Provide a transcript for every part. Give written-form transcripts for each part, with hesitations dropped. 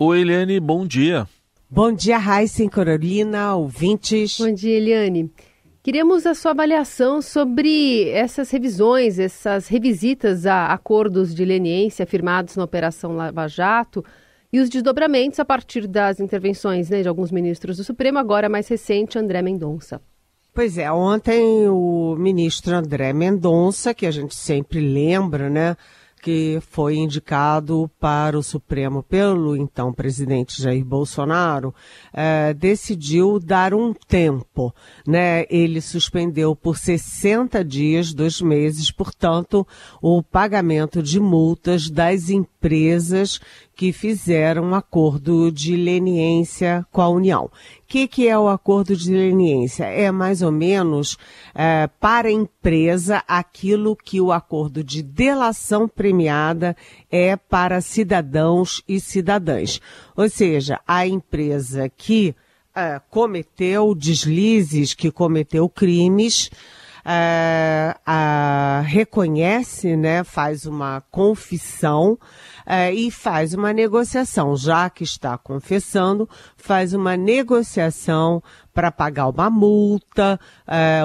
Oi, Eliane, bom dia. Bom dia, Raíssa e Carolina, ouvintes. Bom dia, Eliane. Queríamos a sua avaliação sobre essas revisões, essas revisitas a acordos de leniência firmados na Operação Lava Jato e os desdobramentos a partir das intervenções, de alguns ministros do Supremo, agora mais recente, André Mendonça. Pois é, ontem o ministro André Mendonça, que a gente sempre lembra, que foi indicado para o Supremo pelo então presidente Jair Bolsonaro, decidiu dar um tempo, Ele suspendeu por 60 dias, 2 meses, portanto, o pagamento de multas das empresas que fizeram um acordo de leniência com a União. O que é o acordo de leniência? É mais ou menos para a empresa aquilo que o acordo de delação premiada é para cidadãos e cidadãs. Ou seja, a empresa que cometeu deslizes, que cometeu crimes, reconhece, faz uma confissão e faz uma negociação, já que está confessando, faz uma negociação para pagar uma multa,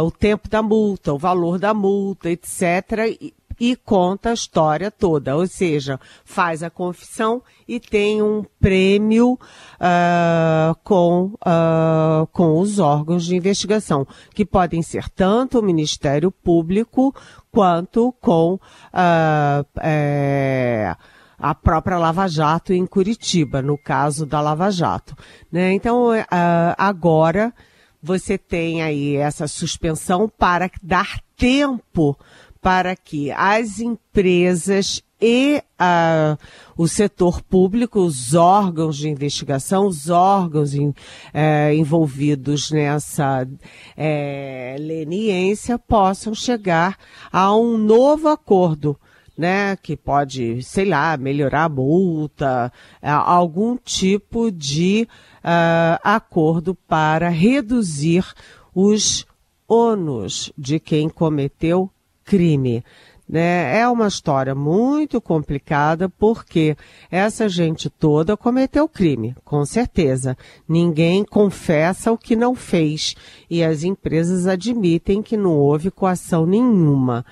o tempo da multa, o valor da multa, etc., e conta a história toda, ou seja, faz a confissão e tem um prêmio com os órgãos de investigação, que podem ser tanto o Ministério Público quanto com a própria Lava Jato em Curitiba, no caso da Lava Jato. Então, agora você tem aí essa suspensão para dar tempo para que as empresas e o setor público, os órgãos de investigação, os órgãos envolvidos nessa leniência possam chegar a um novo acordo, que pode, melhorar a multa, algum tipo de acordo para reduzir os ônus de quem cometeu crime. É uma história muito complicada porque essa gente toda cometeu crime, com certeza. Ninguém confessa o que não fez e as empresas admitem que não houve coação nenhuma.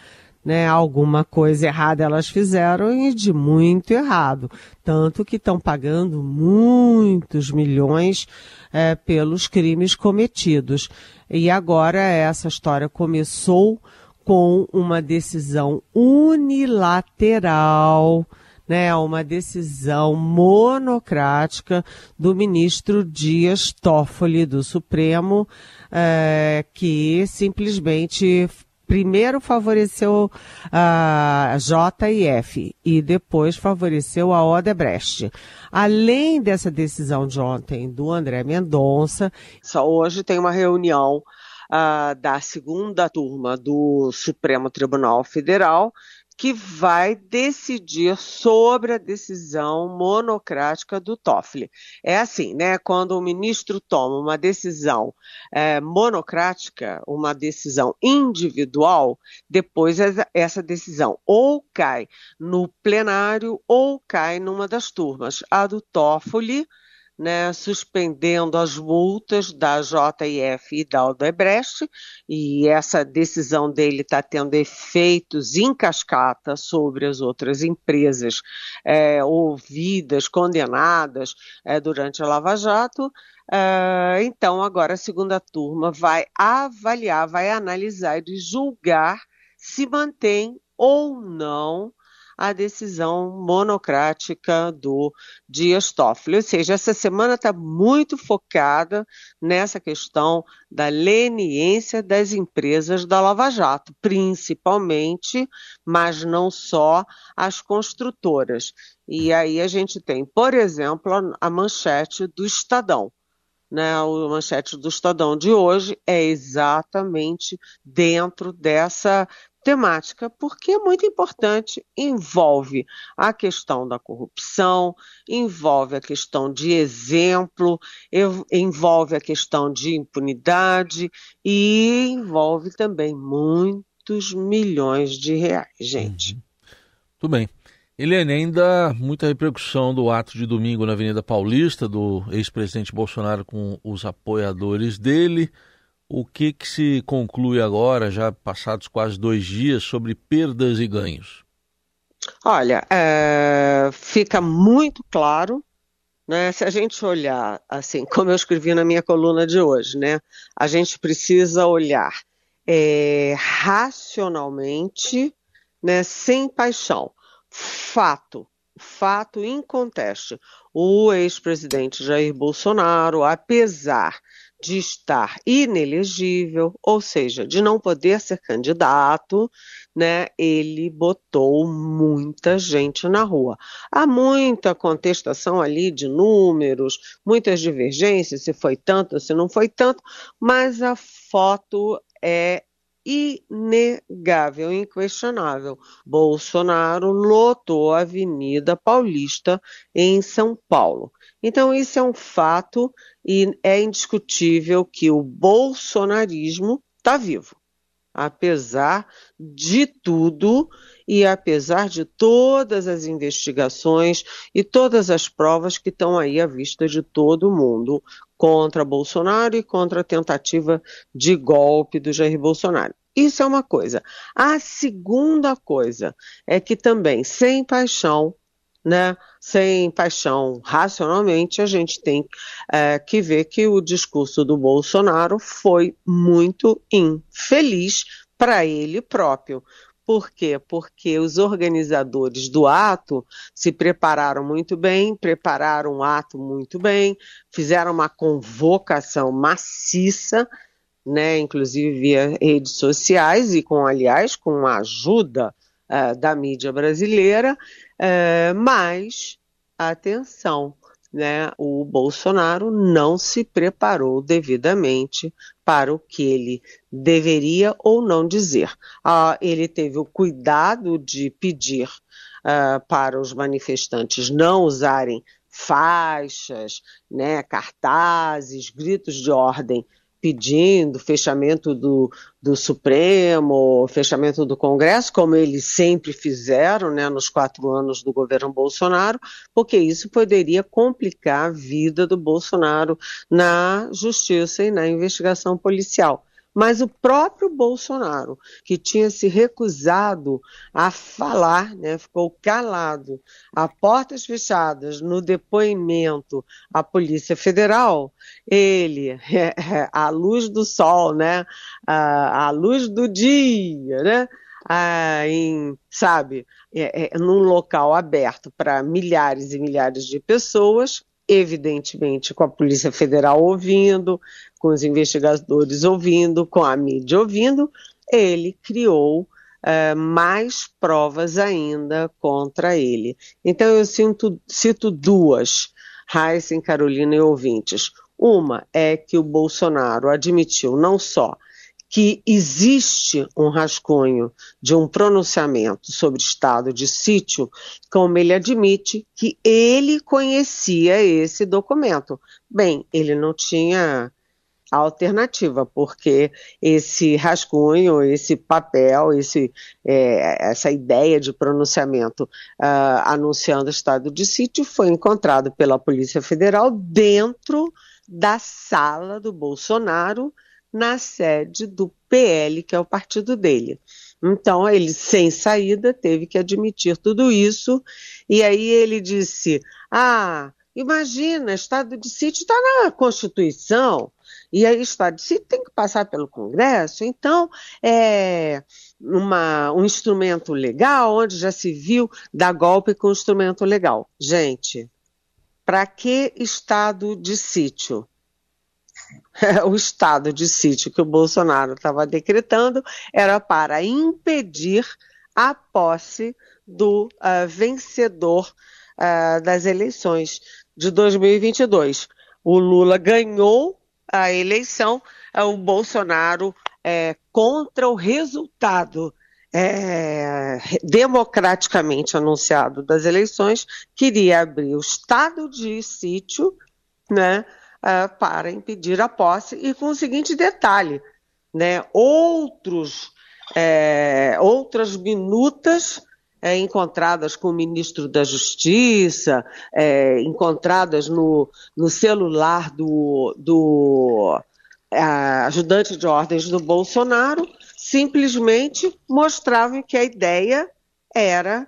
Alguma coisa errada elas fizeram e de muito errado. Tanto que estão pagando muitos milhões pelos crimes cometidos. E agora essa história começou com uma decisão unilateral, uma decisão monocrática do ministro Dias Toffoli do Supremo, que simplesmente primeiro favoreceu a JF e depois favoreceu a Odebrecht. Além dessa decisão de ontem do André Mendonça, só hoje tem uma reunião da segunda turma do Supremo Tribunal Federal, que vai decidir sobre a decisão monocrática do Toffoli. É assim, quando o ministro toma uma decisão monocrática, uma decisão individual, depois essa decisão ou cai no plenário ou cai numa das turmas. A do Toffoli, suspendendo as multas da JF e da Odebrecht, e essa decisão dele está tendo efeitos em cascata sobre as outras empresas ouvidas, condenadas durante a Lava Jato. Então, agora a segunda turma vai avaliar, vai analisar e julgar se mantém ou não a decisão monocrática do Dias Toffoli. Ou seja, essa semana está muito focada nessa questão da leniência das empresas da Lava Jato, principalmente, mas não só as construtoras. E aí a gente tem, por exemplo, a manchete do Estadão. A manchete do Estadão de hoje é exatamente dentro dessa temática, porque é muito importante, envolve a questão da corrupção, envolve a questão de exemplo, envolve a questão de impunidade e envolve também muitos milhões de reais, gente. Tudo bem. Eliane, ainda muita repercussão do ato de domingo na Avenida Paulista, do ex-presidente Bolsonaro com os apoiadores dele. O que se conclui agora, já passados quase 2 dias, sobre perdas e ganhos? Olha, fica muito claro, né, se a gente olhar, assim, como eu escrevi na minha coluna de hoje, né, a gente precisa olhar racionalmente, né, sem paixão. Fato inconteste. O ex-presidente Jair Bolsonaro, apesar de estar inelegível, ou seja, de não poder ser candidato, né, ele botou muita gente na rua. Há muita contestação ali de números, muitas divergências, se foi tanto, se não foi tanto, mas a foto é inegável, inquestionável. Bolsonaro lotou a Avenida Paulista em São Paulo. Então, isso é um fato e é indiscutível que o bolsonarismo está vivo. Apesar de tudo e apesar de todas as investigações e todas as provas que estão aí à vista de todo mundo contra Bolsonaro e contra a tentativa de golpe do Jair Bolsonaro. Isso é uma coisa. A segunda coisa é que também, sem paixão, né, sem paixão, racionalmente, a gente tem que ver que o discurso do Bolsonaro foi muito infeliz para ele próprio. Por quê? Porque os organizadores do ato se prepararam muito bem, prepararam o ato muito bem, fizeram uma convocação maciça, né, inclusive via redes sociais e aliás, com a ajuda da mídia brasileira, mas, atenção, né, o Bolsonaro não se preparou devidamente para o que ele deveria ou não dizer. Ele teve o cuidado de pedir para os manifestantes não usarem faixas, né, cartazes, gritos de ordem, pedindo fechamento do Supremo, fechamento do Congresso, como eles sempre fizeram, né, nos 4 anos do governo Bolsonaro, porque isso poderia complicar a vida do Bolsonaro na justiça e na investigação policial. Mas o próprio Bolsonaro, que tinha se recusado a falar, né, ficou calado, a portas fechadas, no depoimento à Polícia Federal, ele, à luz do sol, né, à luz do dia, né, num local aberto para milhares e milhares de pessoas, evidentemente com a Polícia Federal ouvindo, com os investigadores ouvindo, com a mídia ouvindo, ele criou mais provas ainda contra ele. Então eu cito duas, Raíssa, Carolina e ouvintes. Uma é que o Bolsonaro admitiu não só que existe um rascunho de um pronunciamento sobre estado de sítio, como ele admite que ele conhecia esse documento. Bem, ele não tinha alternativa, porque esse rascunho, esse papel, essa ideia de pronunciamento anunciando estado de sítio foi encontrado pela Polícia Federal dentro da sala do Bolsonaro, na sede do PL, que é o partido dele. Então, ele, sem saída, teve que admitir tudo isso, e aí ele disse, imagina, estado de sítio está na Constituição, e aí estado de sítio tem que passar pelo Congresso, então é um instrumento legal, onde já se viu dar golpe com instrumento legal. Gente, para que estado de sítio? O estado de sítio que o Bolsonaro estava decretando era para impedir a posse do vencedor das eleições de 2022. O Lula ganhou a eleição, o Bolsonaro, contra o resultado democraticamente anunciado das eleições, queria abrir o estado de sítio, né, para impedir a posse, e com o seguinte detalhe, né, outras minutas encontradas com o ministro da Justiça, encontradas no celular do ajudante de ordens do Bolsonaro, simplesmente mostravam que a ideia era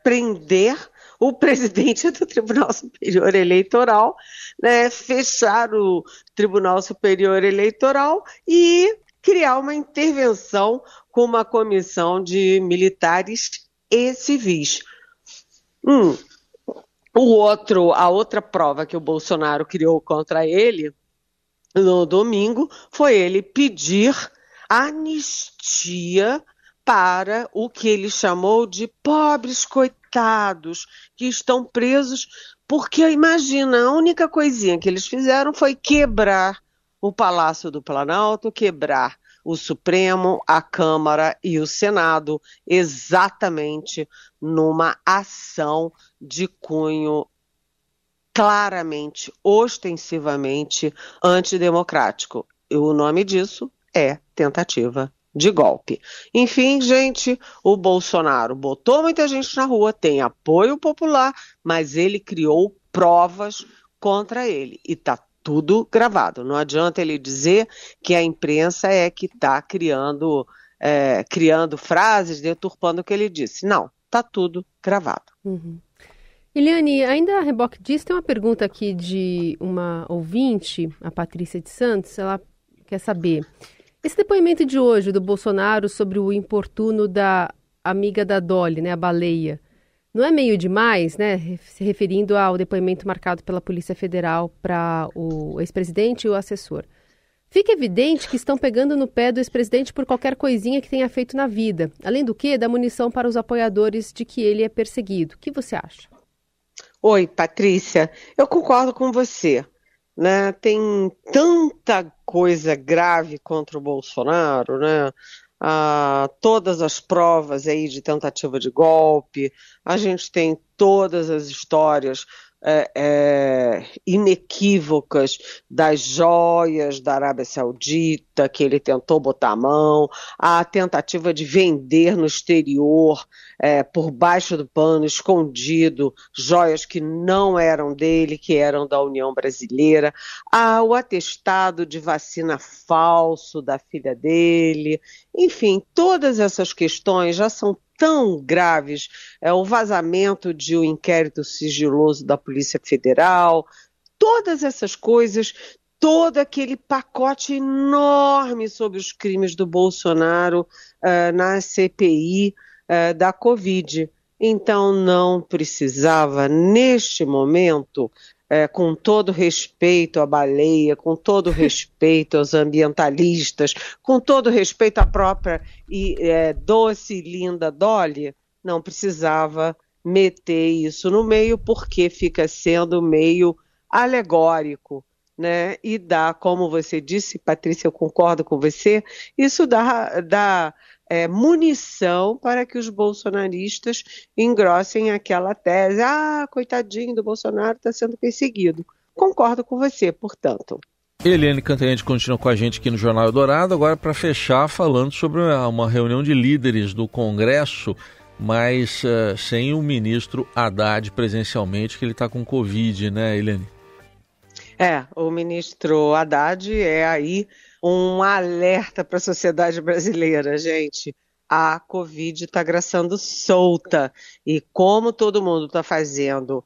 prender o presidente do Tribunal Superior Eleitoral, né, fechar o Tribunal Superior Eleitoral e criar uma intervenção com uma comissão de militares e civis. A outra prova que o Bolsonaro criou contra ele no domingo foi ele pedir anistia para o que ele chamou de pobres coitados que estão presos, porque imagina, a única coisinha que eles fizeram foi quebrar o Palácio do Planalto, quebrar o Supremo, a Câmara e o Senado, exatamente numa ação de cunho claramente, ostensivamente antidemocrático. E o nome disso é tentativa de golpe. Enfim, gente, o Bolsonaro botou muita gente na rua, tem apoio popular, mas ele criou provas contra ele. E está tudo gravado. Não adianta ele dizer que a imprensa é que está criando frases, deturpando o que ele disse. Não, está tudo gravado. Eliane, ainda a reboque disso, tem uma pergunta aqui de uma ouvinte, a Patrícia de Santos. Ela quer saber: esse depoimento de hoje do Bolsonaro sobre o importuno da amiga da Dolly, né, a baleia, não é meio demais, né, se referindo ao depoimento marcado pela Polícia Federal para o ex-presidente e o assessor? Fica evidente que estão pegando no pé do ex-presidente por qualquer coisinha que tenha feito na vida. Além do que, dá munição para os apoiadores de que ele é perseguido. O que você acha? Oi, Patrícia, eu concordo com você, né? Tem tanta coisa grave contra o Bolsonaro, né? Todas as provas aí de tentativa de golpe, a gente tem todas as histórias inequívocas das joias da Arábia Saudita, que ele tentou botar a mão, a tentativa de vender no exterior, por baixo do pano, escondido, joias que não eram dele, que eram da União Brasileira, o atestado de vacina falso da filha dele, enfim, todas essas questões já são tão graves, o vazamento de um inquérito sigiloso da Polícia Federal, todas essas coisas, todo aquele pacote enorme sobre os crimes do Bolsonaro na CPI da Covid. Então não precisava, neste momento, com todo respeito à baleia, com todo respeito aos ambientalistas, com todo respeito à própria doce e linda Dolly, não precisava meter isso no meio, porque fica sendo meio alegórico, né? E dá, como você disse, Patrícia, eu concordo com você, isso dá munição para que os bolsonaristas engrossem aquela tese: coitadinho do Bolsonaro, está sendo perseguido. Concordo com você, portanto. Eliane Cantanhede continua com a gente aqui no Jornal Eldorado, agora para fechar falando sobre uma reunião de líderes do Congresso, mas sem o ministro Haddad presencialmente, que ele está com Covid, né, Eliane? O ministro Haddad é aí um alerta para a sociedade brasileira, gente. A Covid está graçando solta e como todo mundo está fazendo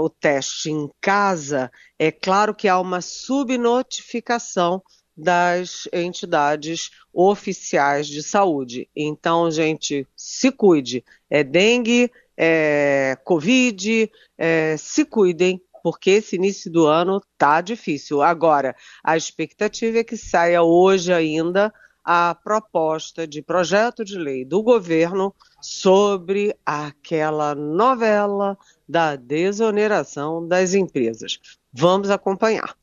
o teste em casa, é claro que há uma subnotificação das entidades oficiais de saúde. Então, gente, se cuide. É dengue, Covid, se cuidem, porque esse início do ano tá difícil. Agora, a expectativa é que saia hoje ainda a proposta de projeto de lei do governo sobre aquela novela da desoneração das empresas. Vamos acompanhar.